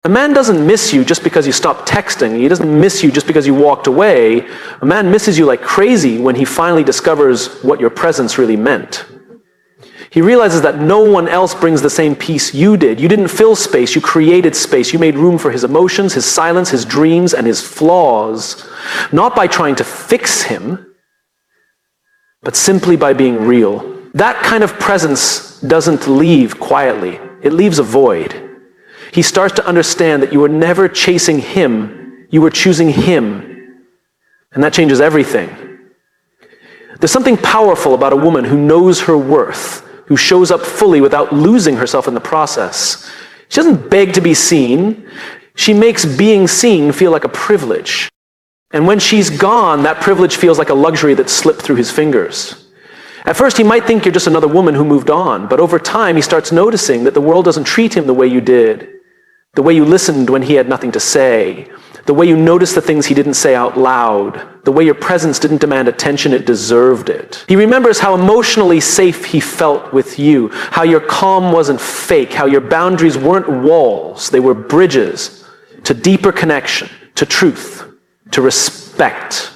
A man doesn't miss you just because you stopped texting. He doesn't miss you just because you walked away. A man misses you like crazy when he finally discovers what your presence really meant. He realizes that no one else brings the same peace you did. You didn't fill space, you created space. You made room for his emotions, his silence, his dreams, and his flaws. Not by trying to fix him, but simply by being real. That kind of presence doesn't leave quietly. It leaves a void. He starts to understand that you were never chasing him, you were choosing him. And that changes everything. There's something powerful about a woman who knows her worth, who shows up fully without losing herself in the process. She doesn't beg to be seen. She makes being seen feel like a privilege. And when she's gone, that privilege feels like a luxury that slipped through his fingers. At first, he might think you're just another woman who moved on, but over time, he starts noticing that the world doesn't treat him the way you did, the way you listened when he had nothing to say, the way you noticed the things he didn't say out loud, the way your presence didn't demand attention, it deserved it. He remembers how emotionally safe he felt with you, how your calm wasn't fake, how your boundaries weren't walls, they were bridges to deeper connection, to truth, to respect.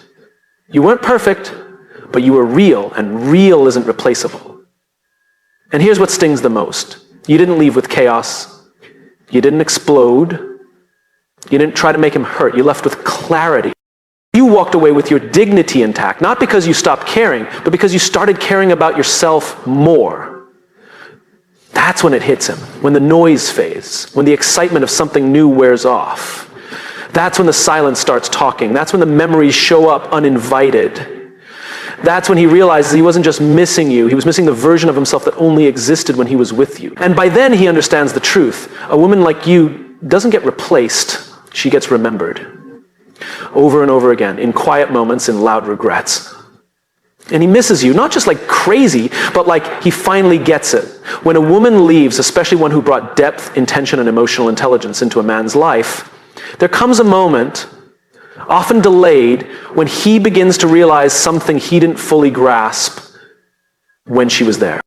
You weren't perfect, but you were real, and real isn't replaceable. And here's what stings the most. You didn't leave with chaos. You didn't explode. You didn't try to make him hurt. You left with clarity. You walked away with your dignity intact, not because you stopped caring, but because you started caring about yourself more. That's when it hits him, when the noise fades, when the excitement of something new wears off. That's when the silence starts talking. That's when the memories show up uninvited. That's when he realizes he wasn't just missing you, he was missing the version of himself that only existed when he was with you. And by then he understands the truth. A woman like you doesn't get replaced, she gets remembered. Over and over again, in quiet moments, in loud regrets. And he misses you, not just like crazy, but like he finally gets it. When a woman leaves, especially one who brought depth, intention, and emotional intelligence into a man's life, there comes a moment, often delayed, when he begins to realize something he didn't fully grasp when she was there.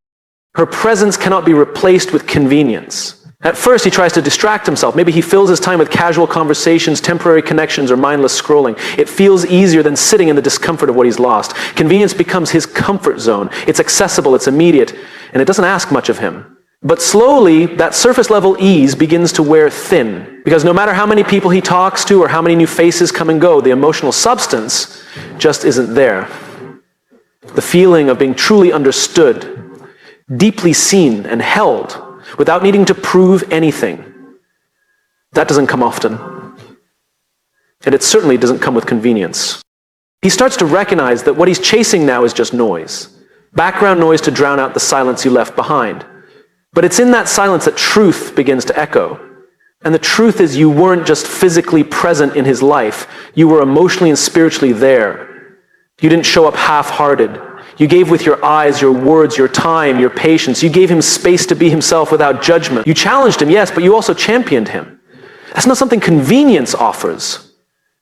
Her presence cannot be replaced with convenience. At first, he tries to distract himself. Maybe he fills his time with casual conversations, temporary connections, or mindless scrolling. It feels easier than sitting in the discomfort of what he's lost. Convenience becomes his comfort zone. It's accessible, it's immediate, and it doesn't ask much of him. But slowly, that surface level ease begins to wear thin, because no matter how many people he talks to or how many new faces come and go, the emotional substance just isn't there. The feeling of being truly understood, deeply seen and held, without needing to prove anything, that doesn't come often. And it certainly doesn't come with convenience. He starts to recognize that what he's chasing now is just noise. Background noise to drown out the silence you left behind. But it's in that silence that truth begins to echo. And the truth is you weren't just physically present in his life. You were emotionally and spiritually there. You didn't show up half-hearted. You gave with your eyes, your words, your time, your patience. You gave him space to be himself without judgment. You challenged him, yes, but you also championed him. That's not something convenience offers.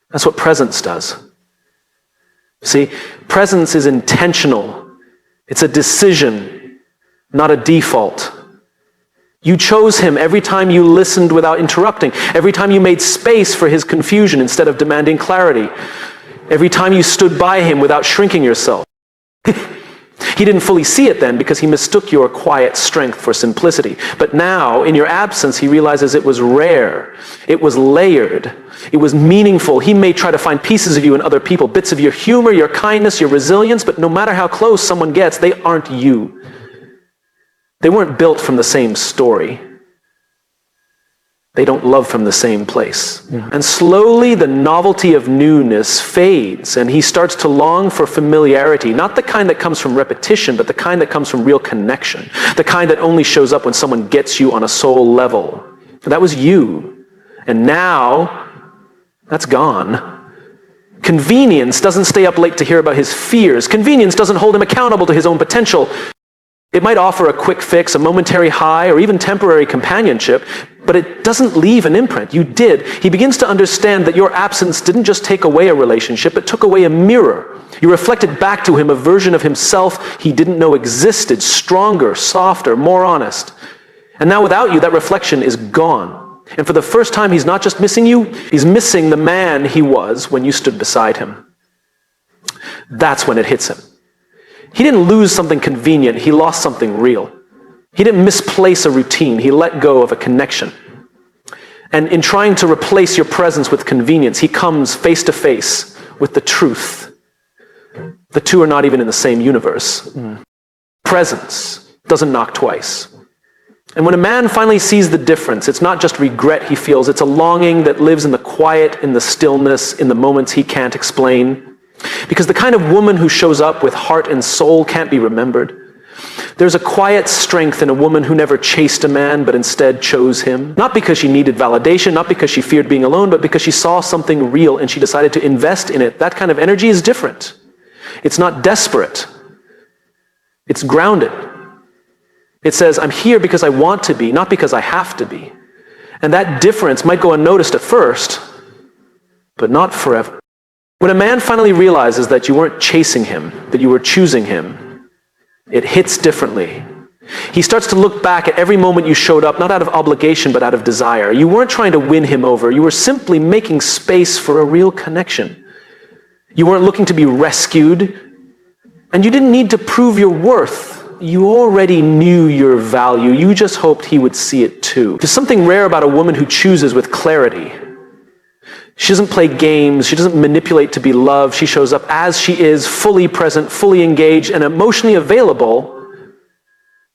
That's what presence does. See, presence is intentional. It's a decision, not a default. You chose him every time you listened without interrupting, every time you made space for his confusion instead of demanding clarity, every time you stood by him without shrinking yourself. He didn't fully see it then because he mistook your quiet strength for simplicity. But now, in your absence, he realizes it was rare. It was layered. It was meaningful. He may try to find pieces of you in other people, bits of your humor, your kindness, your resilience, but no matter how close someone gets, they aren't you. They weren't built from the same story. They don't love from the same place. Yeah. And slowly the novelty of newness fades, and he starts to long for familiarity, not the kind that comes from repetition, but the kind that comes from real connection, the kind that only shows up when someone gets you on a soul level. That was you. And now, that's gone. Convenience doesn't stay up late to hear about his fears. Convenience doesn't hold him accountable to his own potential. It might offer a quick fix, a momentary high, or even temporary companionship, but it doesn't leave an imprint. You did. He begins to understand that your absence didn't just take away a relationship, it took away a mirror. You reflected back to him a version of himself he didn't know existed, stronger, softer, more honest. And now without you, that reflection is gone. And for the first time, he's not just missing you, he's missing the man he was when you stood beside him. That's when it hits him. He didn't lose something convenient, he lost something real. He didn't misplace a routine, he let go of a connection. And in trying to replace your presence with convenience, he comes face to face with the truth. The two are not even in the same universe. Presence doesn't knock twice. And when a man finally sees the difference, it's not just regret he feels, it's a longing that lives in the quiet, in the stillness, in the moments he can't explain. Because the kind of woman who shows up with heart and soul can't be remembered. There's a quiet strength in a woman who never chased a man, but instead chose him. Not because she needed validation, not because she feared being alone, but because she saw something real and she decided to invest in it. That kind of energy is different. It's not desperate. It's grounded. It says, I'm here because I want to be, not because I have to be. And that difference might go unnoticed at first, but not forever. When a man finally realizes that you weren't chasing him, that you were choosing him, it hits differently. He starts to look back at every moment you showed up, not out of obligation, but out of desire. You weren't trying to win him over. You were simply making space for a real connection. You weren't looking to be rescued, and you didn't need to prove your worth. You already knew your value. You just hoped he would see it too. There's something rare about a woman who chooses with clarity. She doesn't play games. She doesn't manipulate to be loved. She shows up as she is, fully present, fully engaged, and emotionally available,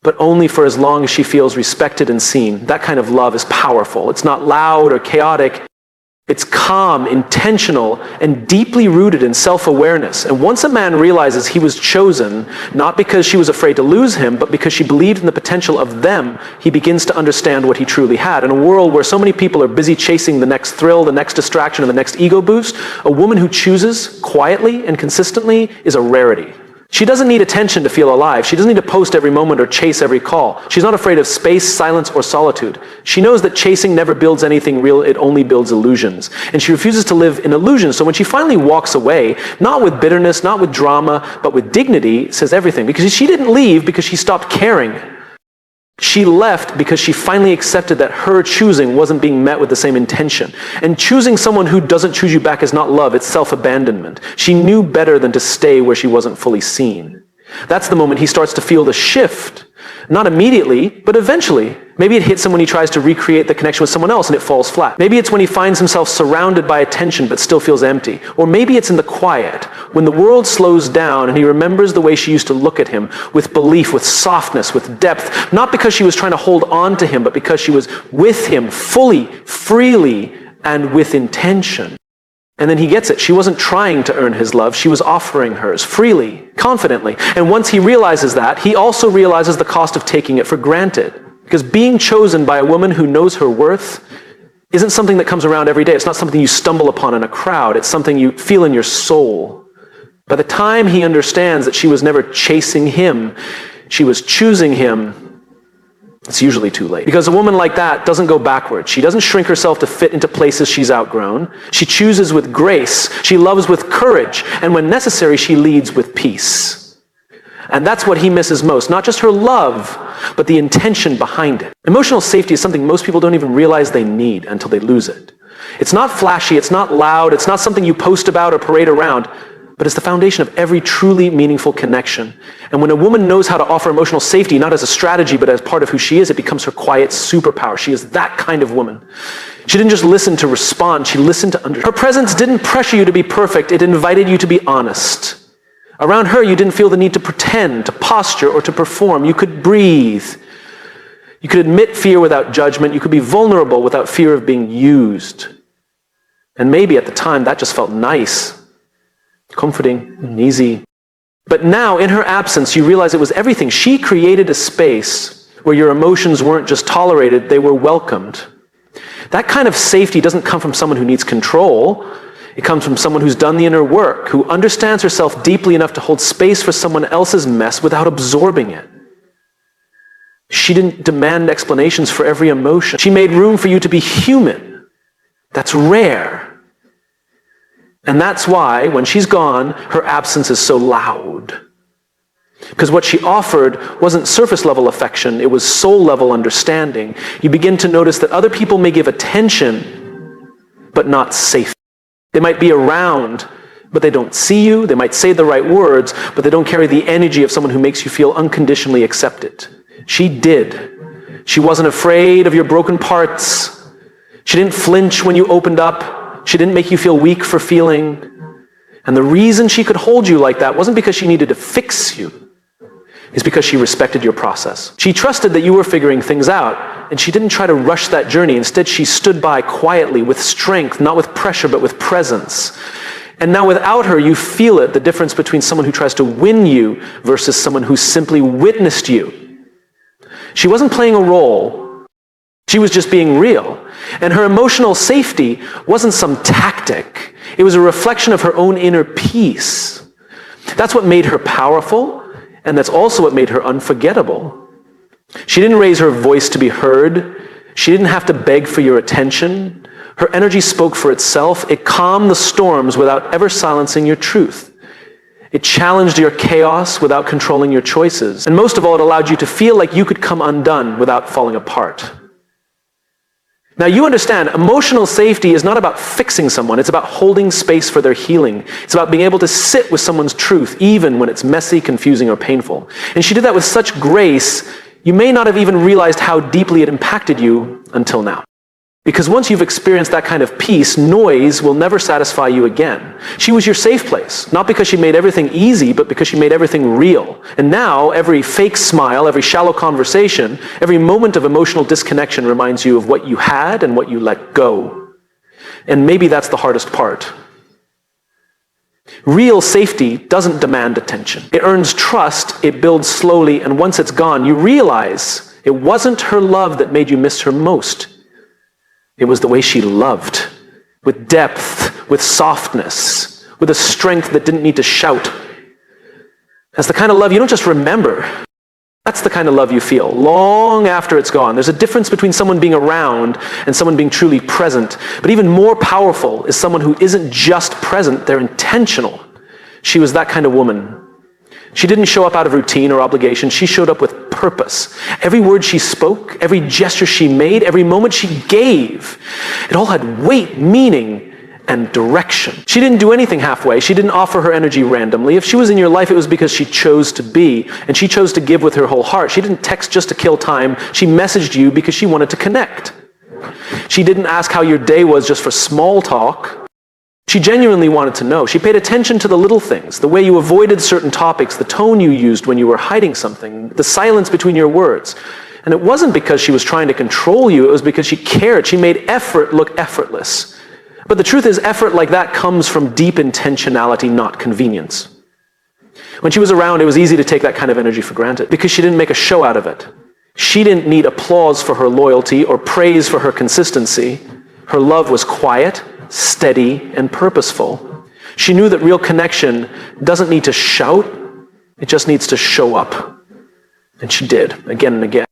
but only for as long as she feels respected and seen. That kind of love is powerful. It's not loud or chaotic. It's calm, intentional, and deeply rooted in self-awareness. And once a man realizes he was chosen, not because she was afraid to lose him, but because she believed in the potential of them, he begins to understand what he truly had. In a world where so many people are busy chasing the next thrill, the next distraction, and the next ego boost, a woman who chooses quietly and consistently is a rarity. She doesn't need attention to feel alive. She doesn't need to post every moment or chase every call. She's not afraid of space, silence, or solitude. She knows that chasing never builds anything real, it only builds illusions. And she refuses to live in illusions. So when she finally walks away, not with bitterness, not with drama, but with dignity, says everything. Because she didn't leave because she stopped caring. She left because she finally accepted that her choosing wasn't being met with the same intention. And choosing someone who doesn't choose you back is not love, it's self-abandonment. She knew better than to stay where she wasn't fully seen. That's the moment he starts to feel the shift. Not immediately, but eventually. Maybe it hits him when he tries to recreate the connection with someone else and it falls flat. Maybe it's when he finds himself surrounded by attention but still feels empty. Or maybe it's in the quiet, when the world slows down and he remembers the way she used to look at him, with belief, with softness, with depth, not because she was trying to hold on to him, but because she was with him fully, freely, and with intention. And then he gets it. She wasn't trying to earn his love. She was offering hers freely, confidently. And once he realizes that, he also realizes the cost of taking it for granted. Because being chosen by a woman who knows her worth isn't something that comes around every day. It's not something you stumble upon in a crowd. It's something you feel in your soul. By the time he understands that she was never chasing him, she was choosing him, it's usually too late. Because a woman like that doesn't go backwards. She doesn't shrink herself to fit into places she's outgrown. She chooses with grace. She loves with courage. And when necessary, she leads with peace. And that's what he misses most. Not just her love, but the intention behind it. Emotional safety is something most people don't even realize they need until they lose it. It's not flashy. It's not loud. It's not something you post about or parade around. But it's the foundation of every truly meaningful connection. And when a woman knows how to offer emotional safety, not as a strategy, but as part of who she is, it becomes her quiet superpower. She is that kind of woman. She didn't just listen to respond, she listened to understand. Her presence didn't pressure you to be perfect, it invited you to be honest. Around her, you didn't feel the need to pretend, to posture, or to perform. You could breathe. You could admit fear without judgment. You could be vulnerable without fear of being used. And maybe at the time, that just felt nice. Comforting and easy. But now, in her absence, you realize it was everything. She created a space where your emotions weren't just tolerated, they were welcomed. That kind of safety doesn't come from someone who needs control. It comes from someone who's done the inner work, who understands herself deeply enough to hold space for someone else's mess without absorbing it. She didn't demand explanations for every emotion. She made room for you to be human. That's rare. And that's why, when she's gone, her absence is so loud. Because what she offered wasn't surface-level affection, it was soul-level understanding. You begin to notice that other people may give attention, but not safety. They might be around, but they don't see you. They might say the right words, but they don't carry the energy of someone who makes you feel unconditionally accepted. She did. She wasn't afraid of your broken parts. She didn't flinch when you opened up. She didn't make you feel weak for feeling. And the reason she could hold you like that wasn't because she needed to fix you. It's because she respected your process. She trusted that you were figuring things out, and she didn't try to rush that journey. Instead, she stood by quietly with strength, not with pressure, but with presence. And now without her, you feel it, the difference between someone who tries to win you versus someone who simply witnessed you. She wasn't playing a role. She was just being real. And her emotional safety wasn't some tactic. It was a reflection of her own inner peace. That's what made her powerful. And that's also what made her unforgettable. She didn't raise her voice to be heard. She didn't have to beg for your attention. Her energy spoke for itself. It calmed the storms without ever silencing your truth. It challenged your chaos without controlling your choices. And most of all, it allowed you to feel like you could come undone without falling apart. Now you understand, emotional safety is not about fixing someone, it's about holding space for their healing. It's about being able to sit with someone's truth, even when it's messy, confusing, or painful. And she did that with such grace, you may not have even realized how deeply it impacted you until now. Because once you've experienced that kind of peace, noise will never satisfy you again. She was your safe place, not because she made everything easy, but because she made everything real. And now, every fake smile, every shallow conversation, every moment of emotional disconnection reminds you of what you had and what you let go. And maybe that's the hardest part. Real safety doesn't demand attention. It earns trust, it builds slowly, and once it's gone, you realize it wasn't her love that made you miss her most. It was the way she loved, with depth, with softness, with a strength that didn't need to shout. That's the kind of love you don't just remember. That's the kind of love you feel long after it's gone. There's a difference between someone being around and someone being truly present. But even more powerful is someone who isn't just present, they're intentional. She was that kind of woman. She didn't show up out of routine or obligation. She showed up with purpose. Every word she spoke, every gesture she made, every moment she gave, it all had weight, meaning, and direction. She didn't do anything halfway. She didn't offer her energy randomly. If she was in your life, it was because she chose to be, and she chose to give with her whole heart. She didn't text just to kill time. She messaged you because she wanted to connect. She didn't ask how your day was just for small talk. She genuinely wanted to know. She paid attention to the little things, the way you avoided certain topics, the tone you used when you were hiding something, the silence between your words. And it wasn't because she was trying to control you, it was because she cared. She made effort look effortless. But the truth is, effort like that comes from deep intentionality, not convenience. When she was around, it was easy to take that kind of energy for granted because she didn't make a show out of it. She didn't need applause for her loyalty or praise for her consistency. Her love was quiet, steady, and purposeful. She knew that real connection doesn't need to shout, it just needs to show up. And she did, again and again.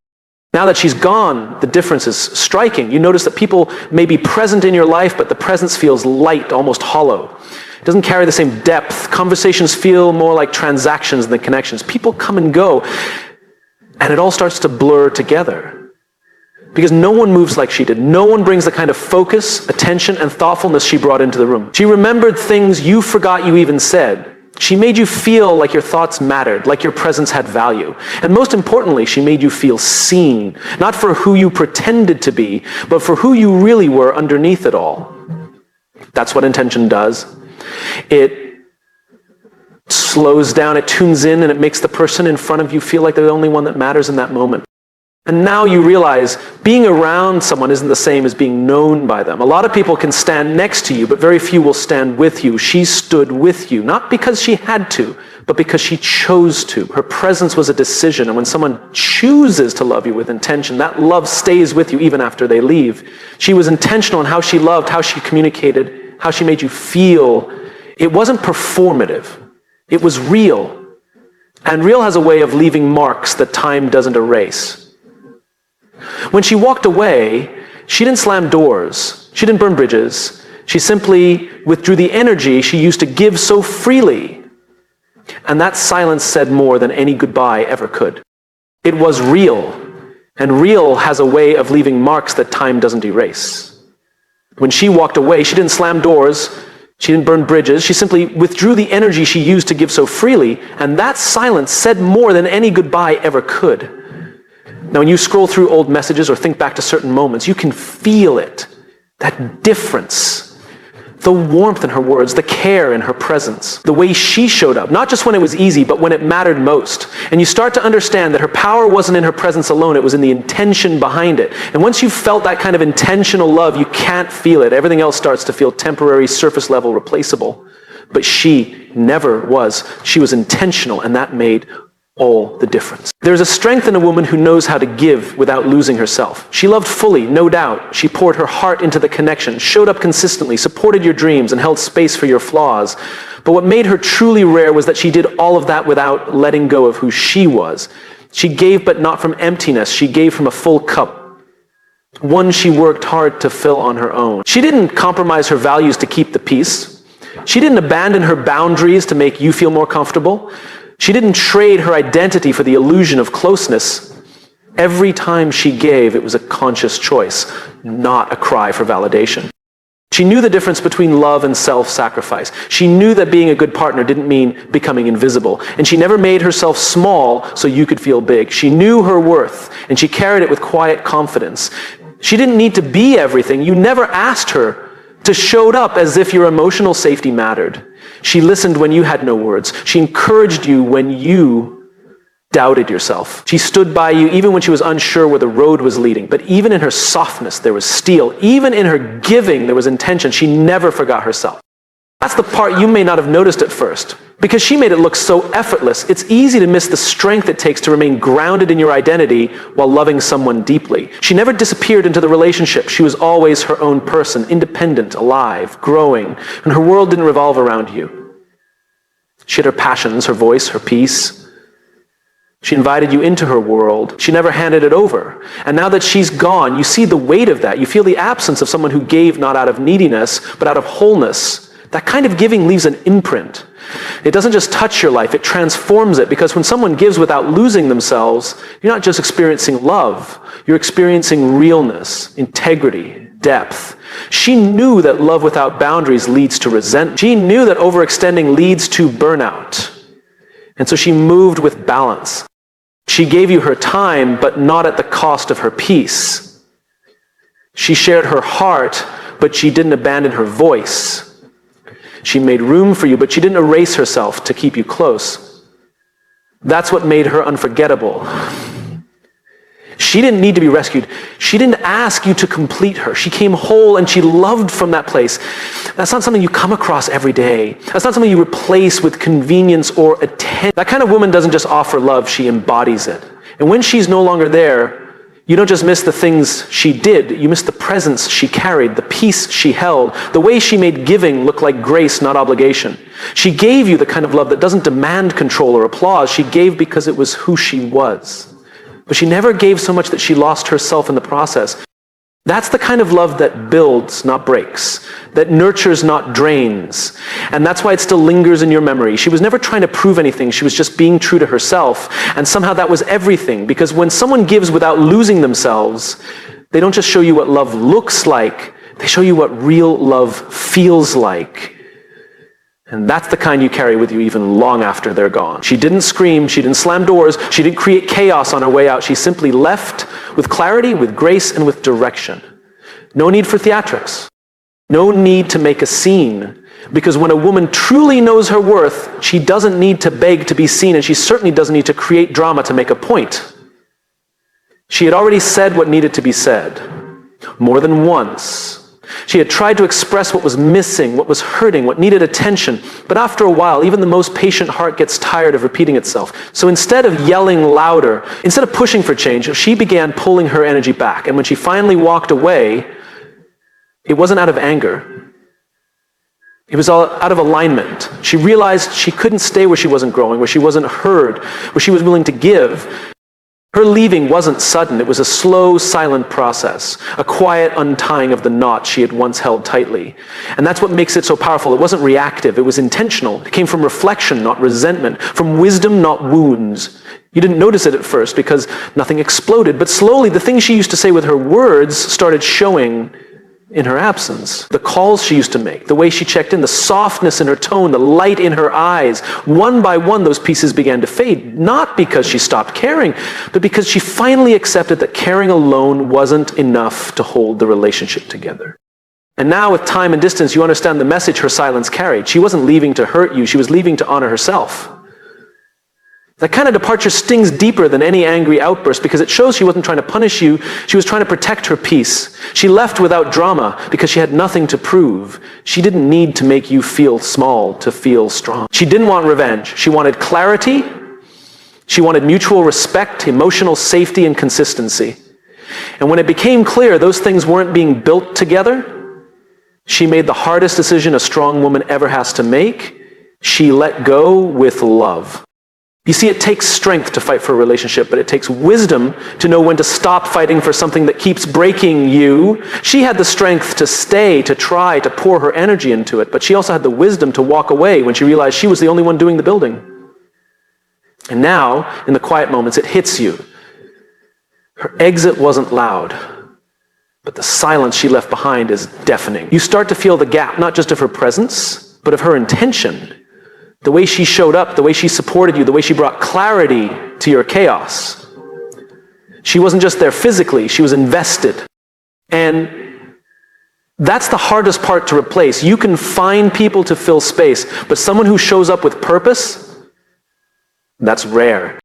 Now that she's gone, the difference is striking. You notice that people may be present in your life, but the presence feels light, almost hollow. It doesn't carry the same depth. Conversations feel more like transactions than connections. People come and go, and it all starts to blur together. Because no one moves like she did. No one brings the kind of focus, attention, and thoughtfulness she brought into the room. She remembered things you forgot you even said. She made you feel like your thoughts mattered, like your presence had value. And most importantly, she made you feel seen, not for who you pretended to be, but for who you really were underneath it all. That's what intention does. It slows down, it tunes in, and it makes the person in front of you feel like they're the only one that matters in that moment. And now you realize being around someone isn't the same as being known by them. A lot of people can stand next to you, but very few will stand with you. She stood with you, not because she had to, but because she chose to. Her presence was a decision, and when someone chooses to love you with intention, that love stays with you even after they leave. She was intentional in how she loved, how she communicated, how she made you feel. It wasn't performative. It was real. And real has a way of leaving marks that time doesn't erase. When she walked away, she didn't slam doors. She didn't burn bridges. She simply withdrew the energy she used to give so freely. and that silence said more than any goodbye ever could. It was real, and real has a way of leaving marks that time doesn't erase. When she walked away, she didn't slam doors, she didn't burn bridges, she simply withdrew the energy she used to give so freely, and that silence said more than any goodbye ever could. Now, when you scroll through old messages or think back to certain moments, you can feel it, that difference. The warmth in her words, the care in her presence, the way she showed up, not just when it was easy, but when it mattered most. And you start to understand that her power wasn't in her presence alone, it was in the intention behind it. And once you've felt that kind of intentional love, you can't feel it. Everything else starts to feel temporary, surface level, replaceable. But she never was. She was intentional, and that made all the difference. There's a strength in a woman who knows how to give without losing herself. She loved fully, no doubt. She poured her heart into the connection, showed up consistently, supported your dreams, and held space for your flaws. But what made her truly rare was that she did all of that without letting go of who she was. She gave, but not from emptiness. She gave from a full cup, one she worked hard to fill on her own. She didn't compromise her values to keep the peace. She didn't abandon her boundaries to make you feel more comfortable. She didn't trade her identity for the illusion of closeness. Every time she gave, it was a conscious choice, not a cry for validation. She knew the difference between love and self-sacrifice. She knew that being a good partner didn't mean becoming invisible. And she never made herself small so you could feel big. She knew her worth, and she carried it with quiet confidence. She didn't need to be everything. You never asked her to show up as if your emotional safety mattered. She listened when you had no words. She encouraged you when you doubted yourself. She stood by you even when she was unsure where the road was leading. But even in her softness, there was steel. Even in her giving, there was intention. She never forgot herself. That's the part you may not have noticed at first, because she made it look so effortless. It's easy to miss the strength it takes to remain grounded in your identity while loving someone deeply. She never disappeared into the relationship. She was always her own person, independent, alive, growing, and her world didn't revolve around you. She had her passions, her voice, her peace. She invited you into her world. She never handed it over. And now that she's gone, you see the weight of that. You feel the absence of someone who gave not out of neediness, but out of wholeness. That kind of giving leaves an imprint. It doesn't just touch your life, it transforms it, because when someone gives without losing themselves, you're not just experiencing love, you're experiencing realness, integrity, depth. She knew that love without boundaries leads to resentment. She knew that overextending leads to burnout. And so she moved with balance. She gave you her time, but not at the cost of her peace. She shared her heart, but she didn't abandon her voice. She made room for you, but she didn't erase herself to keep you close. That's what made her unforgettable. She didn't need to be rescued. She didn't ask you to complete her. She came whole and she loved from that place. That's not something you come across every day. That's not something you replace with convenience or attention. That kind of woman doesn't just offer love, she embodies it. And when she's no longer there, you don't just miss the things she did, you miss the presence she carried, the peace she held, the way she made giving look like grace, not obligation. She gave you the kind of love that doesn't demand control or applause. She gave because it was who she was. But she never gave so much that she lost herself in the process. That's the kind of love that builds, not breaks, that nurtures, not drains. And that's why it still lingers in your memory. She was never trying to prove anything. She was just being true to herself. And somehow that was everything. Because when someone gives without losing themselves, they don't just show you what love looks like, they show you what real love feels like. And that's the kind you carry with you even long after they're gone. She didn't scream, she didn't slam doors, she didn't create chaos on her way out. She simply left with clarity, with grace, and with direction. No need for theatrics. No need to make a scene. Because when a woman truly knows her worth, she doesn't need to beg to be seen, and she certainly doesn't need to create drama to make a point. She had already said what needed to be said, more than once. She had tried to express what was missing, what was hurting, what needed attention. But after a while, even the most patient heart gets tired of repeating itself. So instead of yelling louder, instead of pushing for change, she began pulling her energy back. And when she finally walked away, it wasn't out of anger. It was all out of alignment. She realized she couldn't stay where she wasn't growing, where she wasn't heard, where she was willing to give. Her leaving wasn't sudden. It was a slow, silent process, a quiet untying of the knot she had once held tightly. And that's what makes it so powerful. It wasn't reactive. It was intentional. It came from reflection, not resentment, from wisdom, not wounds. You didn't notice it at first because nothing exploded, but slowly the things she used to say with her words started showing in her absence. The calls she used to make, the way she checked in, the softness in her tone, the light in her eyes. One by one, those pieces began to fade, not because she stopped caring, but because she finally accepted that caring alone wasn't enough to hold the relationship together. And now, with time and distance, you understand the message her silence carried. She wasn't leaving to hurt you, she was leaving to honor herself. That kind of departure stings deeper than any angry outburst because it shows she wasn't trying to punish you, she was trying to protect her peace. She left without drama because she had nothing to prove. She didn't need to make you feel small to feel strong. She didn't want revenge. She wanted clarity. She wanted mutual respect, emotional safety, and consistency. And when it became clear those things weren't being built together, she made the hardest decision a strong woman ever has to make. She let go with love. You see, it takes strength to fight for a relationship, but it takes wisdom to know when to stop fighting for something that keeps breaking you. She had the strength to stay, to try, to pour her energy into it, but she also had the wisdom to walk away when she realized she was the only one doing the building. And now, in the quiet moments, it hits you. Her exit wasn't loud, but the silence she left behind is deafening. You start to feel the gap, not just of her presence, but of her intention. The way she showed up, the way she supported you, the way she brought clarity to your chaos. She wasn't just there physically, she was invested. And that's the hardest part to replace. You can find people to fill space, but someone who shows up with purpose, that's rare.